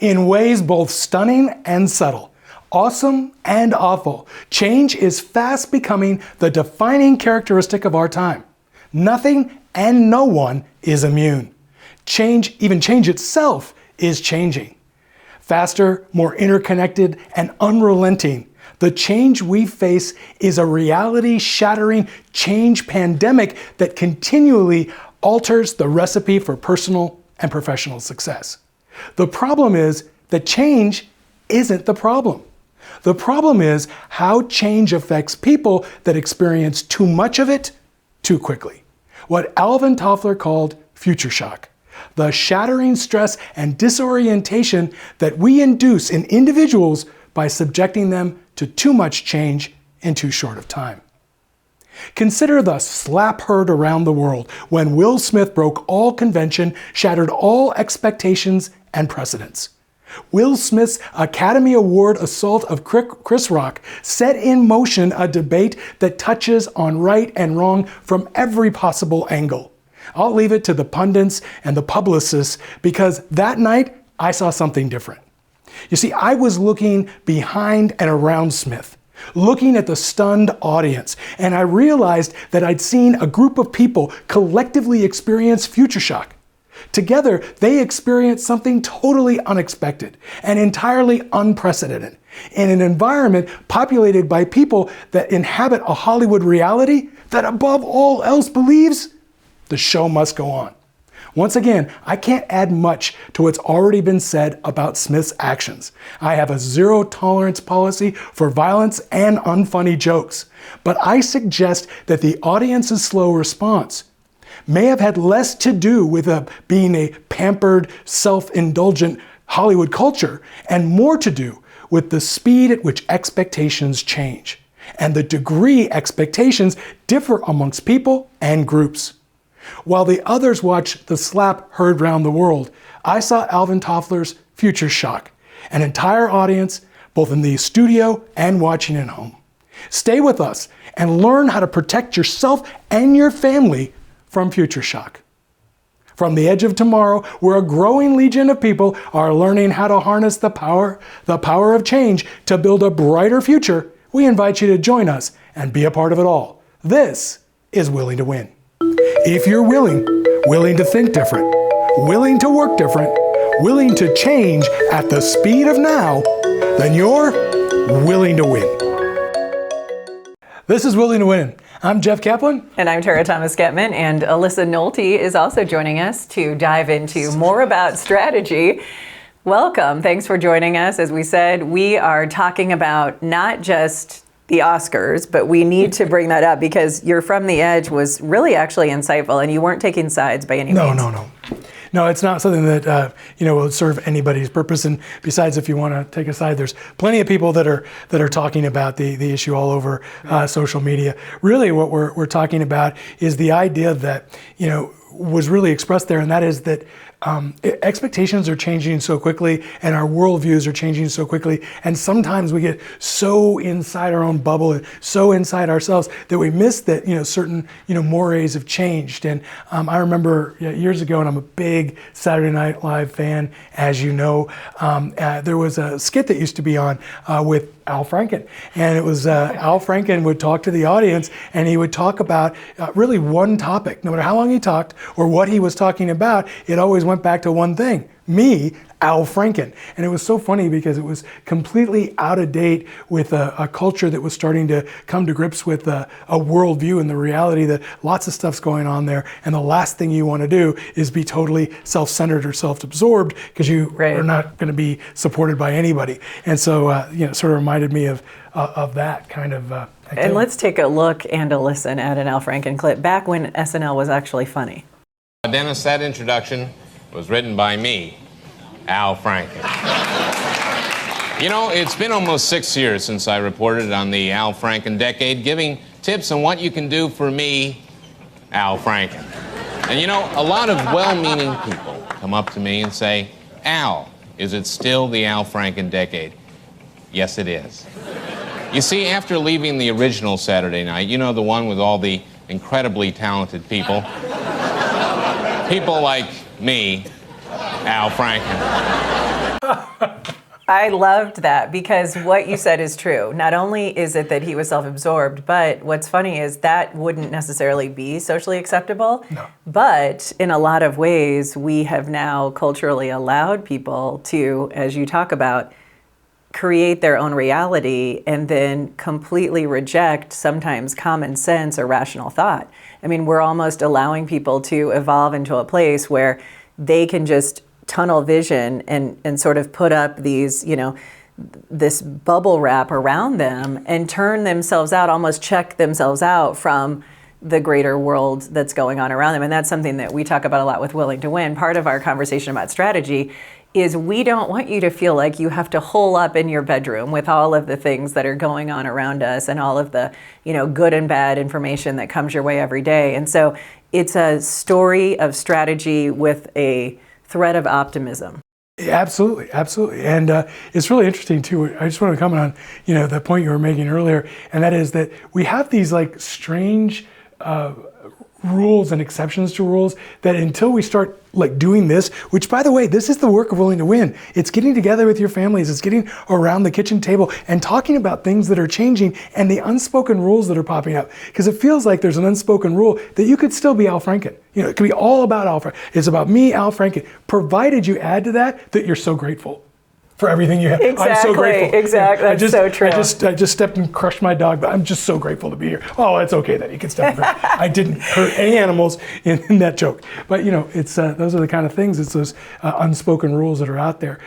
in ways both stunning and subtle, awesome and awful. Change is fast becoming the defining characteristic of our time. Nothing and no one is immune. Change, even change itself, is changing. Faster, more interconnected, and unrelenting, the change we face is a reality-shattering change pandemic that continually alters the recipe for personal and professional success. The problem is that change isn't the problem. The problem is how change affects people that experience too much of it too quickly. What Alvin Toffler called future shock. The shattering stress and disorientation that we induce in individuals by subjecting them to too much change in too short of time. Consider the slap heard around the world when Will Smith broke all convention, shattered all expectations and precedents. Will Smith's Academy Award assault of Chris Rock set in motion a debate that touches on right and wrong from every possible angle. I'll leave it to the pundits and the publicists because that night I saw something different. You see, I was looking behind and around Smith, looking at the stunned audience, and I realized that I'd seen a group of people collectively experience future shock. Together, they experienced something totally unexpected and entirely unprecedented in an environment populated by people that inhabit a Hollywood reality that above all else believes the show must go on. Once again, I can't add much to what's already been said about Smith's actions. I have a zero tolerance policy for violence and unfunny jokes, but I suggest that the audience's slow response may have had less to do with being a pampered, self-indulgent Hollywood culture and more to do with the speed at which expectations change and the degree expectations differ amongst people and groups. While the others watched the slap heard round the world, I saw Alvin Toffler's future shock, an entire audience, both in the studio and watching at home. Stay with us and learn how to protect yourself and your family from future shock. From the edge of tomorrow, where a growing legion of people are learning how to harness the power of change to build a brighter future, we invite you to join us and be a part of it all. This is Willing to Win. If you're willing to think different, willing to work different, willing to change at the speed of now, then you're willing to win. This is Willing to Win. I'm Jeff Kaplan. And I'm Tara Thomas-Gettman. And Alyssa Nolte is also joining us to dive into more about strategy. Welcome. Thanks for joining us. As we said, we are talking about not just the Oscars, but we need to bring that up because You're From the Edge was really actually insightful and you weren't taking sides by any means. No, it's not something that will serve anybody's purpose. And besides, if you want to take a side, there's plenty of people that are talking about the issue all over social media. Really, what we're talking about is the idea that was really expressed there, and that is that expectations are changing so quickly and our worldviews are changing so quickly, and sometimes we get so inside our own bubble and so inside ourselves that we miss that certain mores have changed. And I remember years ago, and I'm a big Saturday Night Live fan, as you know, there was a skit that used to be on with Al Franken, and it was Al Franken would talk to the audience, and he would talk about really one topic. No matter how long he talked or what he was talking about, it always went back to one thing: me, Al Franken. And it was so funny because it was completely out of date with a culture that was starting to come to grips with a worldview and the reality that lots of stuff's going on there, and the last thing you want to do is be totally self-centered or self-absorbed because you are not going to be supported by anybody. And so sort of reminded me of that kind of activity. And let's take a look and a listen at an Al Franken clip back when SNL was actually funny. Dennis, that introduction was written by me, Al Franken. It's been almost 6 years since I reported on the Al Franken decade, giving tips on what you can do for me, Al Franken. And a lot of well-meaning people come up to me and say, Al, is it still the Al Franken decade? Yes, it is. You see, after leaving the original Saturday Night, the one with all the incredibly talented people, people like me, Al Franken. I loved that because what you said is true. Not only is it that he was self-absorbed, but what's funny is that wouldn't necessarily be socially acceptable. No. But in a lot of ways, we have now culturally allowed people to, as you talk about, create their own reality and then completely reject sometimes common sense or rational thought. I mean, we're almost allowing people to evolve into a place where they can just tunnel vision and sort of put up these, this bubble wrap around them and turn themselves out, almost check themselves out from the greater world that's going on around them. And that's something that we talk about a lot with Willing to Win. Part of our conversation about strategy is we don't want you to feel like you have to hole up in your bedroom with all of the things that are going on around us and all of the, good and bad information that comes your way every day. And so it's a story of strategy with a thread of optimism. Yeah, absolutely, absolutely. And it's really interesting too. I just want to comment on, the point you were making earlier, and that is that we have these like strange rules and exceptions to rules that until we start like doing this, which by the way, this is the work of Willing to Win. It's getting together with your families, it's getting around the kitchen table and talking about things that are changing and the unspoken rules that are popping up. Because it feels like there's an unspoken rule that you could still be Al Franken. It could be all about Al Franken. It's about me, Al Franken, provided you add to that you're so grateful for everything you have. Exactly, I'm so grateful. Exactly, that's so true. I just stepped and crushed my dog, but I'm just so grateful to be here. Oh, it's okay then, you can step and crush. I didn't hurt any animals in that joke. But it's those are the kind of things, it's those unspoken rules that are out there.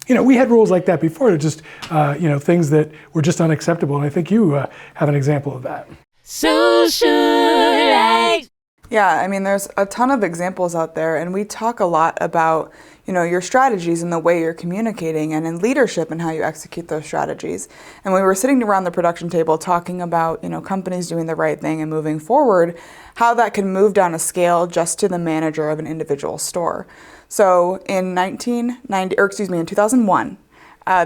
We had rules like that before, to just, things that were just unacceptable. And I think you have an example of that. Socialite. Yeah, I mean, there's a ton of examples out there, and we talk a lot about, your strategies and the way you're communicating and in leadership and how you execute those strategies. And we were sitting around the production table talking about, companies doing the right thing and moving forward, how that can move down a scale just to the manager of an individual store. So in 2001,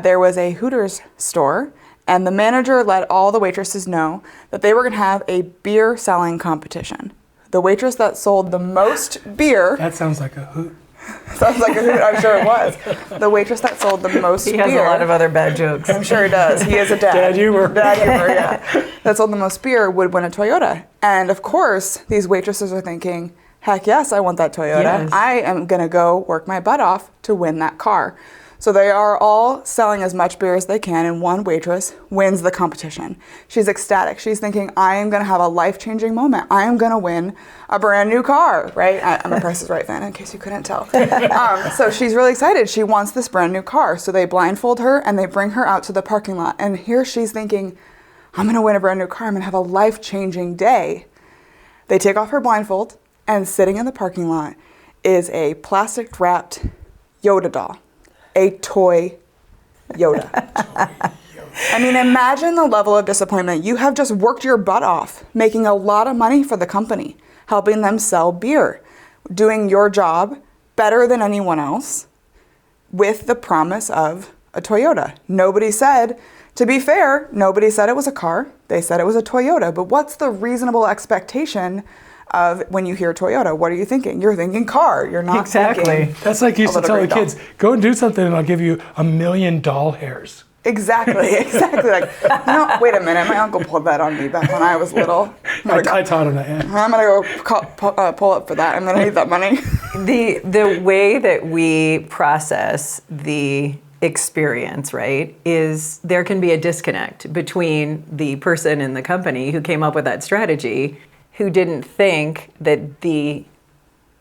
there was a Hooters store, and the manager let all the waitresses know that they were going to have a beer selling competition. The waitress that sold the most beer. That sounds like a hoot. Sounds like a hoot, I'm sure it was. The waitress that sold the most beer. He has a lot of other bad jokes. I'm sure he does. He is a dad. Dad humor. Dad humor, yeah. That sold the most beer would win a Toyota. And of course, these waitresses are thinking, heck yes, I want that Toyota. Yes. I am going to go work my butt off to win that car. So they are all selling as much beer as they can, and one waitress wins the competition. She's ecstatic. She's thinking, I am going to have a life-changing moment. I am going to win a brand new car, right? I'm a Price is Right fan, in case you couldn't tell. So she's really excited. She wants this brand new car. So they blindfold her, and they bring her out to the parking lot. And here she's thinking, I'm going to win a brand new car. I'm going to have a life-changing day. They take off her blindfold, and sitting in the parking lot is a plastic-wrapped Yoda doll. A toy Yoda. I mean, imagine the level of disappointment. You have just worked your butt off, making a lot of money for the company, helping them sell beer, doing your job better than anyone else with the promise of a Toyota. Nobody said, to be fair, nobody said it was a car. They said it was a Toyota. But what's the reasonable expectation of when you hear Toyota? What are you thinking? You're thinking car. You're not thinking. That's like you used to tell the kids, go and do something and I'll give you 1 million doll hairs. Exactly. Like, wait a minute. My uncle pulled that on me back when I was little. I taught him that, yeah. I'm going to go pull up for that. I'm going to need that money. The way that we process the experience, right, is there can be a disconnect between the person in the company who came up with that strategy, who didn't think that the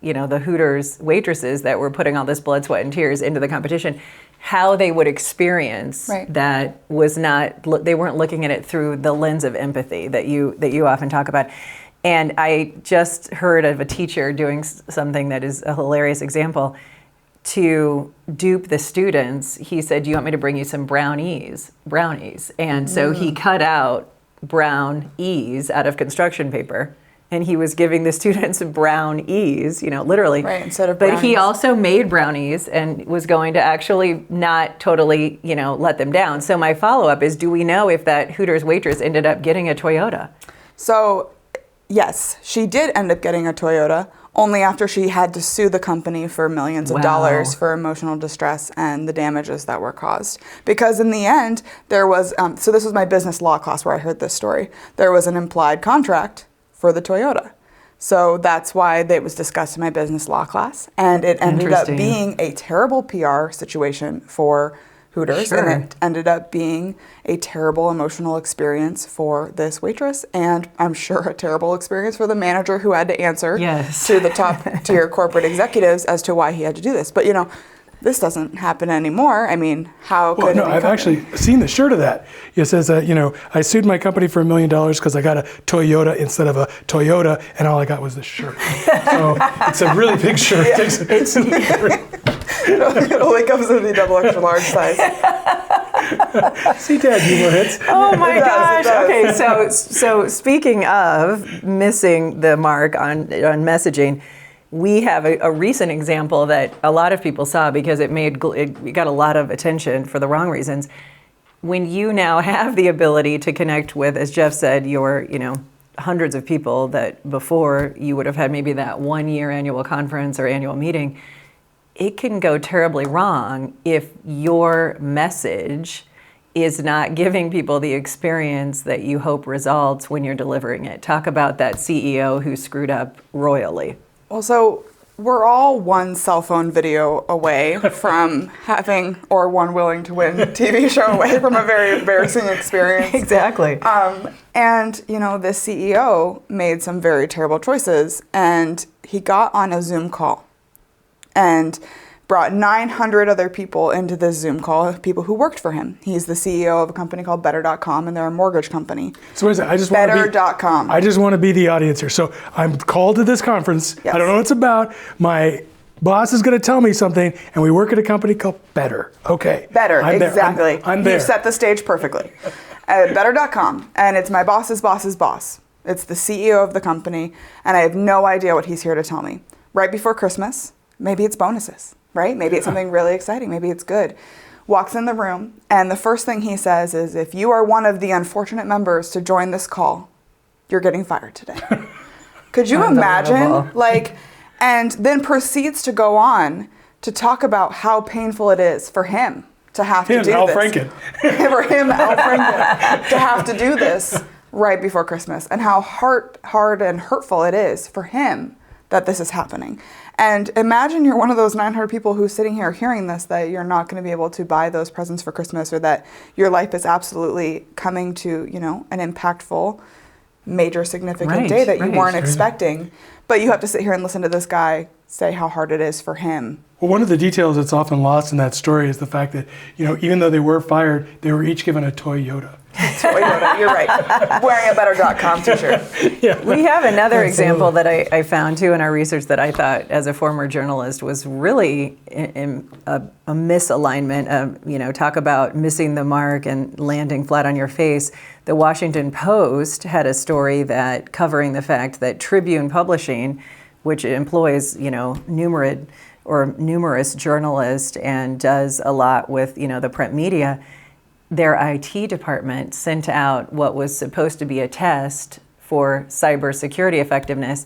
Hooters waitresses that were putting all this blood, sweat, and tears into the competition, how they would experience that was not, they weren't looking at it through the lens of empathy that you often talk about. And I just heard of a teacher doing something that is a hilarious example. To dupe the students, he said, do you want me to bring you some brownies? And so he cut out brown E's out of construction paper. And he was giving the students brown E's, literally. Right, instead of brownies. But he also made brownies and was going to actually not totally, let them down. So my follow-up is, do we know if that Hooters waitress ended up getting a Toyota? So, yes, she did end up getting a Toyota, only after she had to sue the company for millions of dollars for emotional distress and the damages that were caused. Because in the end, there was, so this was my business law class where I heard this story, there was an implied contract for the Toyota. So that's why it was discussed in my business law class. And it ended up being a terrible PR situation for Hooters, Sure. and it ended up being a terrible emotional experience for this waitress, and I'm sure a terrible experience for the manager who had to answer to the top tier corporate executives as to why he had to do this. But you know, this doesn't happen anymore. I mean, how could it be I've actually seen the shirt of that. It says, I sued my company for $1 million because I got a Toyota instead of a Toyota, and all I got was this shirt. So it's a really big shirt. It only comes in the double extra large size. See, Dad, humor hits. Oh my gosh. Does. Okay, so speaking of missing the mark on messaging, we have a recent example that a lot of people saw because it got a lot of attention for the wrong reasons. When you now have the ability to connect with, as Jeff said, your hundreds of people that before you would have had maybe that 1 year annual conference or annual meeting, it can go terribly wrong if your message is not giving people the experience that you hope results when you're delivering it. Talk about that CEO who screwed up royally. Well, so we're all one cell phone video away from having, or one willing to win TV show away from a very embarrassing experience. Exactly. And, this CEO made some very terrible choices, and he got on a Zoom call and brought 900 other people into this Zoom call, people who worked for him. He's the CEO of a company called Better.com, and they're a mortgage company. So what is it? Better.com. I just want to be the audience here. So I'm called to this conference. Yes. I don't know what it's about. My boss is going to tell me something, and we work at a company called Better. Okay. Better, I'm exactly. I'm there. You set the stage perfectly. Better.com, and it's my boss's boss's boss. It's the CEO of the company, and I have no idea what he's here to tell me. Right before Christmas, maybe it's bonuses, right? Maybe it's something really exciting. Maybe it's good. Walks in the room, and the first thing he says is, if you are one of the unfortunate members to join this call, you're getting fired today. Could you imagine? And then proceeds to go on to talk about how painful it is for him to have to do Al this. Franken. For him, Al Franken, to have to do this right before Christmas, and how hard and hurtful it is for him that this is happening. And imagine you're one of those 900 people who's sitting here hearing this, that you're not going to be able to buy those presents for Christmas, or that your life is absolutely coming to, an impactful, major, significant day that you weren't expecting. But you have to sit here and listen to this guy say how hard it is for him. Well, one of the details that's often lost in that story is the fact that, even though they were fired, they were each given a Toyota. Toyota, you're right. Wearing a Better.com t-shirt. Yeah. We have another example that I found too in our research that I thought, as a former journalist, was really a misalignment. Talk about missing the mark and landing flat on your face. The Washington Post had a story that covering the fact that Tribune Publishing, which employs numerous journalists and does a lot with the print media, their IT department sent out what was supposed to be a test for cybersecurity effectiveness,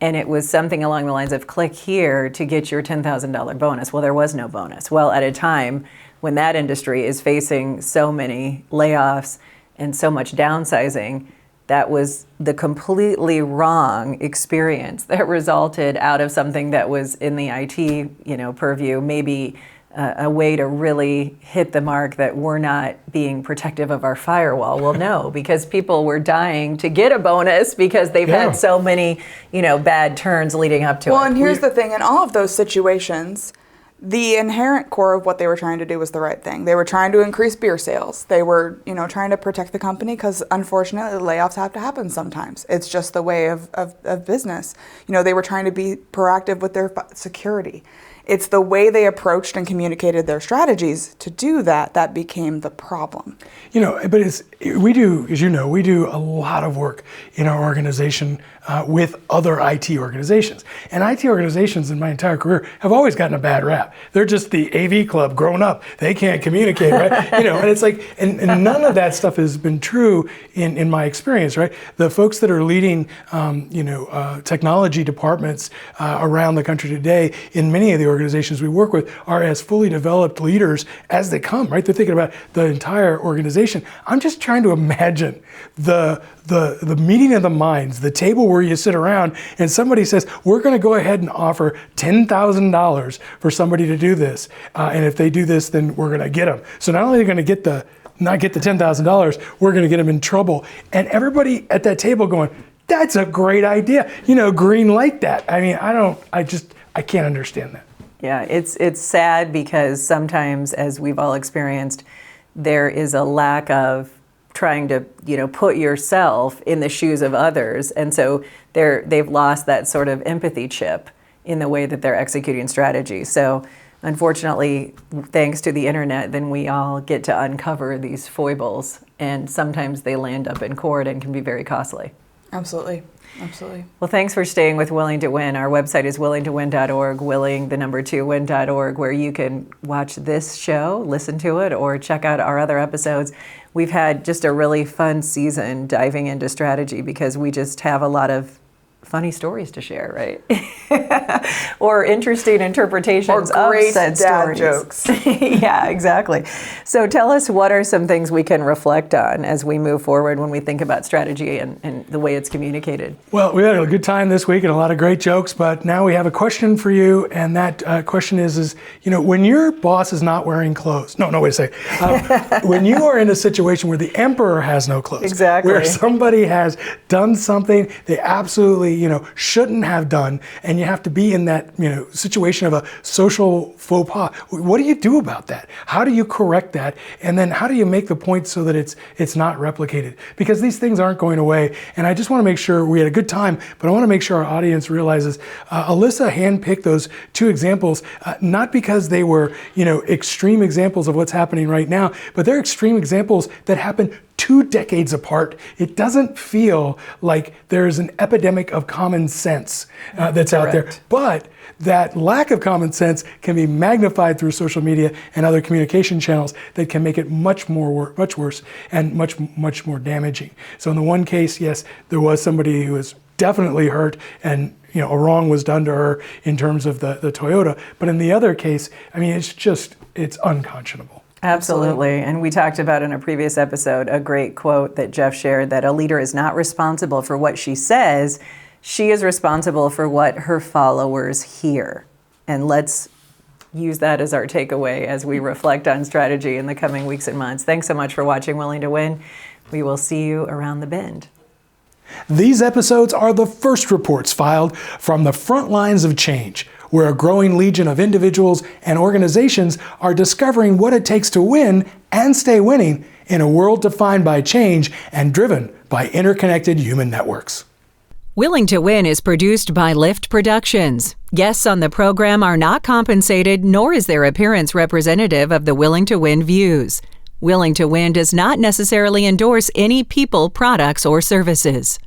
and it was something along the lines of click here to get your $10,000 bonus. Well, there was no bonus. Well, at a time when that industry is facing so many layoffs and so much downsizing, that was the completely wrong experience that resulted out of something that was in the IT, purview, maybe a way to really hit the mark that we're not being protective of our firewall. Well, no, because people were dying to get a bonus because they've had so many, bad turns leading up to it. Well, and here's the thing. In all of those situations, the inherent core of what they were trying to do was the right thing. They were trying to increase beer sales. They were, trying to protect the company because, unfortunately, layoffs have to happen sometimes. It's just the way of business. They were trying to be proactive with their security. It's the way they approached and communicated their strategies to do that that became the problem. But we do, as you know, we do a lot of work in our organization with other IT organizations. And IT organizations in my entire career have always gotten a bad rap. They're just the AV club grown up. They can't communicate, right? And it's like, and none of that stuff has been true in my experience, right? The folks that are leading, technology departments around the country today in many of the organizations we work with are as fully developed leaders as they come, right? They're thinking about the entire organization. I'm just trying to imagine the meeting of the minds, the table where you sit around and somebody says, we're going to go ahead and offer $10,000 for somebody to do this. And if they do this, then we're going to get them. So not only are they going to not get the $10,000, we're going to get them in trouble. And everybody at that table going, that's a great idea. Green light that. I mean, I can't understand that. Yeah, it's sad because sometimes, as we've all experienced, there is a lack of trying to, put yourself in the shoes of others. And so they've lost that sort of empathy chip in the way that they're executing strategy. So unfortunately, thanks to the internet, then we all get to uncover these foibles, and sometimes they land up in court and can be very costly. Absolutely. Well, thanks for staying with Willing to Win. Our website is willingtowin.org, win.org, where you can watch this show, listen to it, or check out our other episodes. We've had just a really fun season diving into strategy because we just have a lot of funny stories to share, right? Or interesting interpretations or great of said dad stories. Jokes. Yeah, exactly. So tell us, what are some things we can reflect on as we move forward when we think about strategy and the way it's communicated? Well, we had a good time this week and a lot of great jokes, but now we have a question for you, and that question is when your boss is not wearing clothes, no, wait a second. When you are in a situation where the emperor has no clothes, exactly, where somebody has done something they absolutely shouldn't have done, and you have to be in that situation of a social faux pas. What do you do about that? How do you correct that? And then how do you make the point so that it's not replicated? Because these things aren't going away. And I just want to make sure we had a good time, but I want to make sure our audience realizes Alyssa handpicked those two examples, not because they were extreme examples of what's happening right now, but they're extreme examples that happen 2 decades apart. It doesn't feel like there's an epidemic of common sense that's out there. But that lack of common sense can be magnified through social media and other communication channels that can make it much worse and much more damaging. So in the one case, yes, there was somebody who was definitely hurt and a wrong was done to her in terms of the Toyota. But in the other case, I mean, it's unconscionable. Absolutely. And we talked about in a previous episode a great quote that Jeff shared, that a leader is not responsible for what she says. She is responsible for what her followers hear. And let's use that as our takeaway as we reflect on strategy in the coming weeks and months. Thanks so much for watching Willing to Win. We will see you around the bend. These episodes are the first reports filed from the front lines of change, where a growing legion of individuals and organizations are discovering what it takes to win and stay winning in a world defined by change and driven by interconnected human networks. Willing to Win is produced by Lyft Productions. Guests on the program are not compensated, nor is their appearance representative of the Willing to Win views. Willing to Win does not necessarily endorse any people, products, or services.